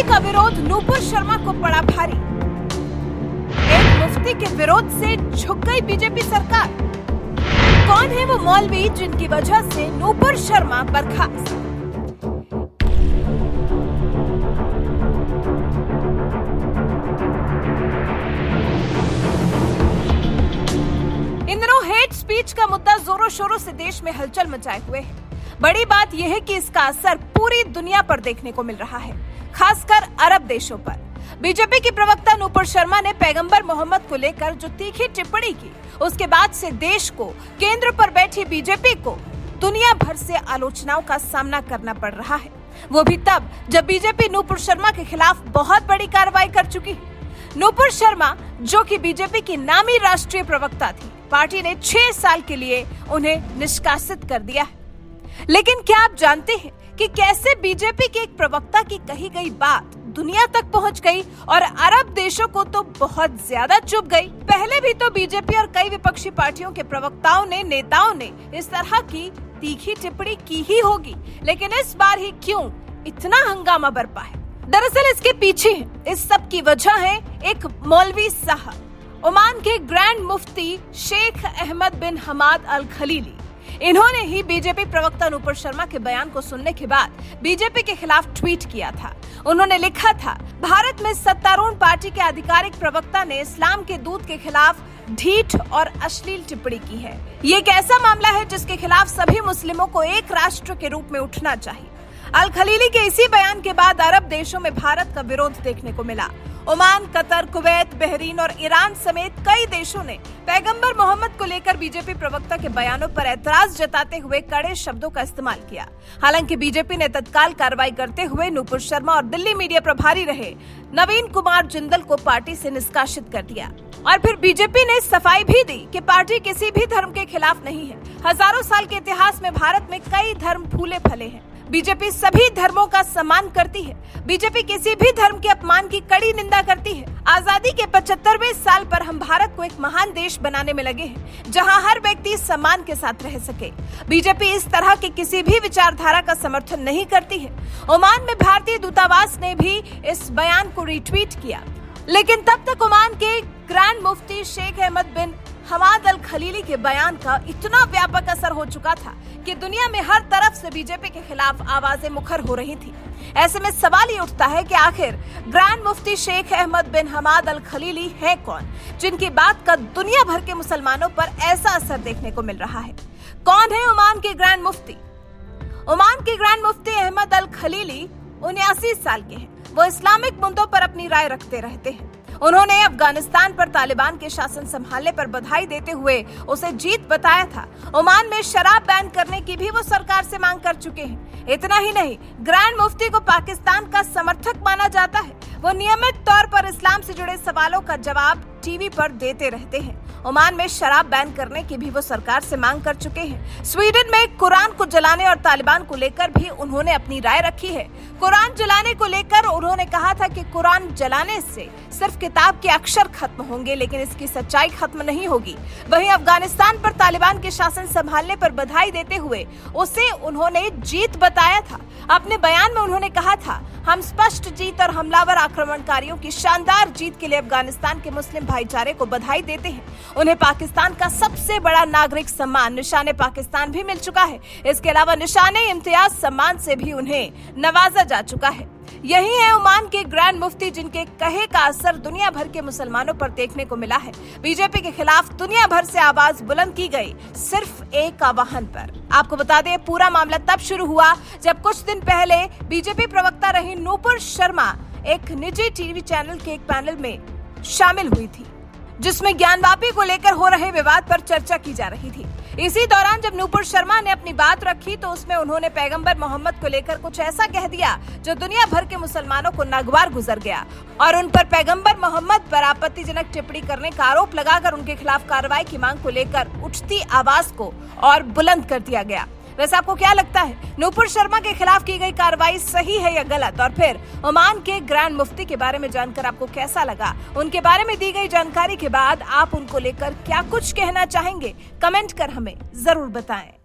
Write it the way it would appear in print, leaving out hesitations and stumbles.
मौलवी का विरोध नूपुर शर्मा को पड़ा भारी। एक मुफ्ती के विरोध से झुक गई बीजेपी सरकार। कौन है वो मौलवी जिनकी वजह से नूपुर शर्मा बर्खास्त? इन दिनों हेट स्पीच का मुद्दा जोरों शोरों से देश में हलचल मचाए हुए है। बड़ी बात यह है कि इसका असर पूरी दुनिया पर देखने को मिल रहा है, खासकर अरब देशों पर। बीजेपी की प्रवक्ता नूपुर शर्मा ने पैगंबर मोहम्मद को लेकर जो तीखी टिप्पणी की, उसके बाद से देश को, केंद्र पर बैठी बीजेपी को दुनिया भर से आलोचनाओं का सामना करना पड़ रहा है। वो भी तब जब बीजेपी नूपुर शर्मा के खिलाफ बहुत बड़ी कार्रवाई कर चुकी है। नूपुर शर्मा, जो कि बीजेपी की नामी राष्ट्रीय प्रवक्ता थी, पार्टी ने 6 साल के लिए उन्हें निष्कासित कर दिया है। लेकिन क्या आप जानते हैं कि कैसे बीजेपी के एक प्रवक्ता की कही गई बात दुनिया तक पहुंच गई और अरब देशों को तो बहुत ज्यादा चुभ गई। पहले भी तो बीजेपी और कई विपक्षी पार्टियों के प्रवक्ताओं ने, नेताओं ने इस तरह की तीखी टिप्पणी की ही होगी, लेकिन इस बार ही क्यों इतना हंगामा बरपा है? दरअसल इसके पीछे इस सब की वजह है एक मौलवी साहब, ओमान के ग्रैंड मुफ्ती शेख अहमद बिन हमाद अल खलीली। इन्होंने ही बीजेपी प्रवक्ता नूपुर शर्मा के बयान को सुनने के बाद बीजेपी के खिलाफ ट्वीट किया था। उन्होंने लिखा था, भारत में सत्तारूढ़ पार्टी के आधिकारिक प्रवक्ता ने इस्लाम के दूत के खिलाफ ढीठ और अश्लील टिप्पणी की है। ये एक ऐसा मामला है जिसके खिलाफ सभी मुस्लिमों को एक राष्ट्र के रूप में उठना चाहिए। अल खलीली के इसी बयान के बाद अरब देशों में भारत का विरोध देखने को मिला। ओमान, कतर, कुवैत, बहरीन और ईरान समेत कई देशों ने पैगंबर मोहम्मद को लेकर बीजेपी प्रवक्ता के बयानों पर ऐतराज जताते हुए कड़े शब्दों का इस्तेमाल किया। हालांकि बीजेपी ने तत्काल कार्रवाई करते हुए नूपुर शर्मा और दिल्ली मीडिया प्रभारी रहे नवीन कुमार जिंदल को पार्टी से निष्कासित कर दिया। और फिर बीजेपी ने सफाई भी दी कि पार्टी किसी भी धर्म के खिलाफ नहीं है। हजारों साल के इतिहास में भारत में कई धर्म फूले फले हैं। बीजेपी सभी धर्मों का सम्मान करती है। बीजेपी किसी भी धर्म के अपमान की कड़ी निंदा करती है। आजादी के 75वें साल पर हम भारत को एक महान देश बनाने में लगे हैं, जहां हर व्यक्ति सम्मान के साथ रह सके। बीजेपी इस तरह के किसी भी विचारधारा का समर्थन नहीं करती है। ओमान में भारतीय दूतावास ने भी इस बयान को रीट्वीट किया, लेकिन तब तक ओमान के ग्रैंड मुफ्ती शेख अहमद बिन हमाद अल खलीली के बयान का इतना व्यापक असर हो चुका था कि दुनिया में हर तरफ से बीजेपी के खिलाफ आवाजें मुखर हो रही थी। ऐसे में सवाल ये उठता है कि आखिर ग्रैंड मुफ्ती शेख अहमद बिन हमाद अल खलीली है कौन, जिनकी बात का दुनिया भर के मुसलमानों पर ऐसा असर देखने को मिल रहा है? कौन है ओमान के ग्रैंड मुफ्ती? ओमान के ग्रैंड मुफ्ती अहमद अल खलीली 79 साल के हैं। वो इस्लामिक मुद्दों पर अपनी राय रखते रहते हैं। उन्होंने अफगानिस्तान पर तालिबान के शासन संभालने पर बधाई देते हुए उसे जीत बताया था। ओमान में शराब बैन करने की भी वो सरकार से मांग कर चुके हैं। इतना ही नहीं, ग्रैंड मुफ्ती को पाकिस्तान का समर्थक माना जाता है। वो नियमित तौर पर इस्लाम से जुड़े सवालों का जवाब टीवी पर देते रहते हैं। ओमान में शराब बैन करने की भी वो सरकार से मांग कर चुके हैं। स्वीडन में कुरान को जलाने और तालिबान को लेकर भी उन्होंने अपनी राय रखी है। कुरान जलाने को लेकर उन्होंने कहा था कि कुरान जलाने से सिर्फ किताब के अक्षर खत्म होंगे, लेकिन इसकी सच्चाई खत्म नहीं होगी। वहीं अफगानिस्तान पर तालिबान के शासन संभालने पर बधाई देते हुए उसे उन्होंने जीत बताया था। अपने बयान में उन्होंने कहा था, हम स्पष्ट जीत और हमलावर आक्रमणकारियों की शानदार जीत के लिए अफगानिस्तान के मुस्लिम भाईचारे को बधाई देते हैं। उन्हें पाकिस्तान का सबसे बड़ा नागरिक सम्मान निशाने पाकिस्तान भी मिल चुका है। इसके अलावा निशाने इम्तियाज सम्मान से भी उन्हें नवाजा जा चुका है। यही है ओमान के ग्रैंड मुफ्ती, जिनके कहे का असर दुनिया भर के मुसलमानों पर देखने को मिला है। बीजेपी के खिलाफ दुनिया भर से आवाज बुलंद की गई, सिर्फ एक आह्वान पर। आपको बता दें, पूरा मामला तब शुरू हुआ जब कुछ दिन पहले बीजेपी प्रवक्ता रही नूपुर शर्मा एक निजी टीवी चैनल के एक पैनल में शामिल हुई थी, जिसमें ज्ञानवापी को लेकर हो रहे विवाद पर चर्चा की जा रही थी। इसी दौरान जब नूपुर शर्मा ने अपनी बात रखी तो उसमें उन्होंने पैगंबर मोहम्मद को लेकर कुछ ऐसा कह दिया जो दुनिया भर के मुसलमानों को नागवार गुजर गया और उन पर पैगंबर मोहम्मद पर आपत्तिजनक टिप्पणी करने का आरोप लगाकर उनके खिलाफ कार्रवाई की मांग को लेकर उठती आवाज को और बुलंद कर दिया गया। वैसे आपको क्या लगता है, नूपुर शर्मा के खिलाफ की गई कार्रवाई सही है या गलत? और फिर ओमान के ग्रैंड मुफ्ती के बारे में जानकर आपको कैसा लगा? उनके बारे में दी गई जानकारी के बाद आप उनको लेकर क्या कुछ कहना चाहेंगे? कमेंट कर हमें जरूर बताएं।